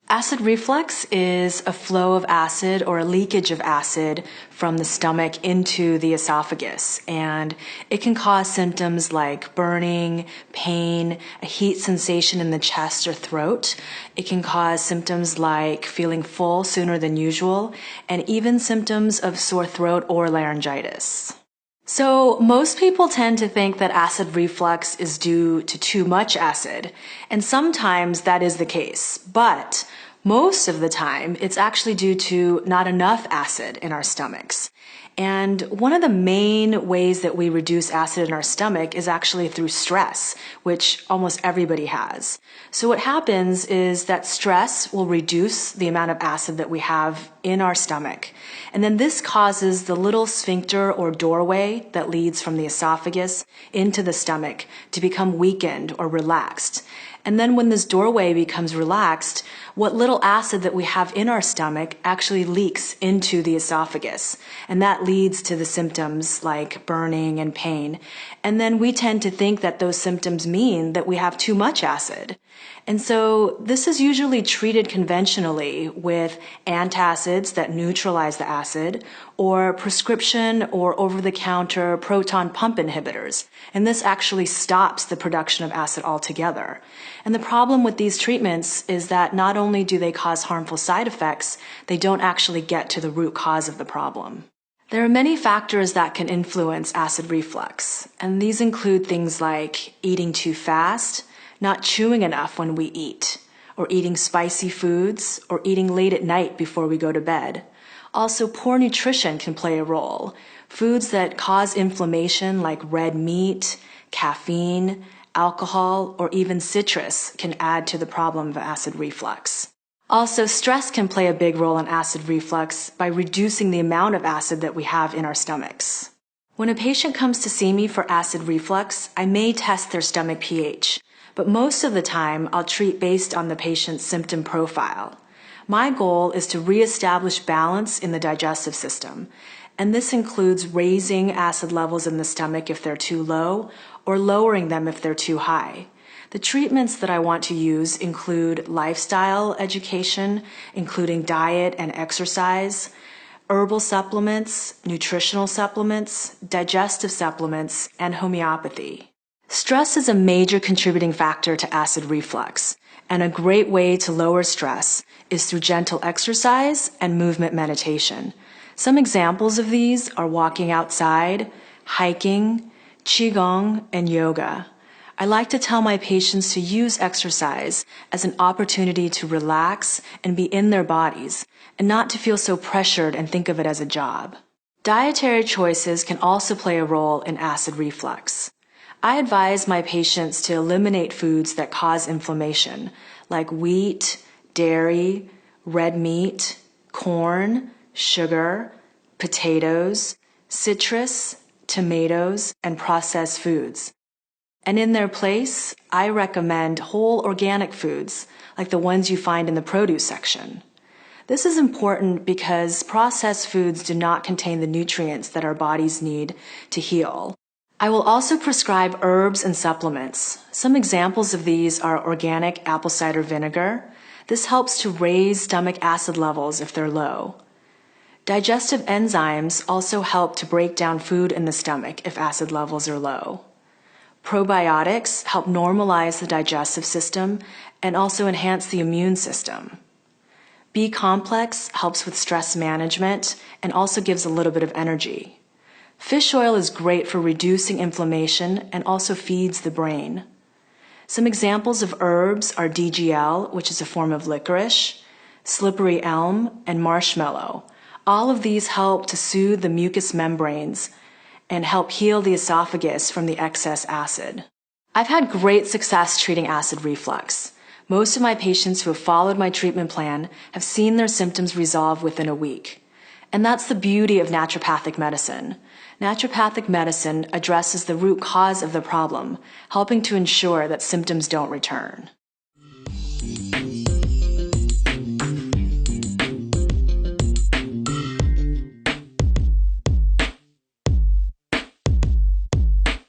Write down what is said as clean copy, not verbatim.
Acid reflux is a flow of acid or a leakage of acid from the stomach into the esophagus, and it can cause symptoms like burning, pain, a heat sensation in the chest or throat. It can cause symptoms like feeling full sooner than usual, and even symptoms of sore throat or laryngitis. So most people tend to think that acid reflux is due to too much acid, and sometimes that is the case, but most of the time it's actually due to not enough acid in our stomachs. And one of the main ways that we reduce acid in our stomach is actually through stress, which almost everybody has. So what happens is that stress will reduce the amount of acid that we have in our stomach. And then this causes the little sphincter or doorway that leads from the esophagus into the stomach to become weakened or relaxed. And then when this doorway becomes relaxed, what little acid that we have in our stomach actually leaks into the esophagus. And that leads to the symptoms like burning and pain. And then we tend to think that those symptoms mean that we have too much acid. And so this is usually treated conventionally with antacids that neutralize the acid, or prescription or over-the-counter proton pump inhibitors. And this actually stops the production of acid altogether. And the problem with these treatments is that not only do they cause harmful side effects, they don't actually get to the root cause of the problem. There are many factors that can influence acid reflux, and these include things like eating too fast, not chewing enough when we eat, or eating spicy foods, or eating late at night before we go to bed. Also, poor nutrition can play a role. Foods that cause inflammation like red meat, caffeine, alcohol, or even citrus can add to the problem of acid reflux. Also, stress can play a big role in acid reflux by reducing the amount of acid that we have in our stomachs. When a patient comes to see me for acid reflux, I may test their stomach pH, but most of the time I'll treat based on the patient's symptom profile. My goal is to reestablish balance in the digestive system, and this includes raising acid levels in the stomach if they're too low, or lowering them if they're too high. The treatments that I want to use include lifestyle education, including diet and exercise, herbal supplements, nutritional supplements, digestive supplements, and homeopathy. Stress is a major contributing factor to acid reflux, and a great way to lower stress is through gentle exercise and movement meditation. Some examples of these are walking outside, hiking, qigong, and yoga. I like to tell my patients to use exercise as an opportunity to relax and be in their bodies, and not to feel so pressured and think of it as a job. Dietary choices can also play a role in acid reflux. I advise my patients to eliminate foods that cause inflammation, like wheat, dairy, red meat, corn, sugar, potatoes, citrus, tomatoes, and processed foods. And in their place, I recommend whole organic foods, like the ones you find in the produce section. This is important because processed foods do not contain the nutrients that our bodies need to heal. I will also prescribe herbs and supplements. Some examples of these are organic apple cider vinegar. This helps to raise stomach acid levels if they're low. Digestive enzymes also help to break down food in the stomach if acid levels are low. Probiotics help normalize the digestive system and also enhance the immune system. B-complex helps with stress management and also gives a little bit of energy. Fish oil is great for reducing inflammation and also feeds the brain. Some examples of herbs are DGL, which is a form of licorice, slippery elm, and marshmallow. All of these help to soothe the mucous membranes and help heal the esophagus from the excess acid. I've had great success treating acid reflux. Most of my patients who have followed my treatment plan have seen their symptoms resolve within a week. And that's the beauty of naturopathic medicine. Naturopathic medicine addresses the root cause of the problem, helping to ensure that symptoms don't return.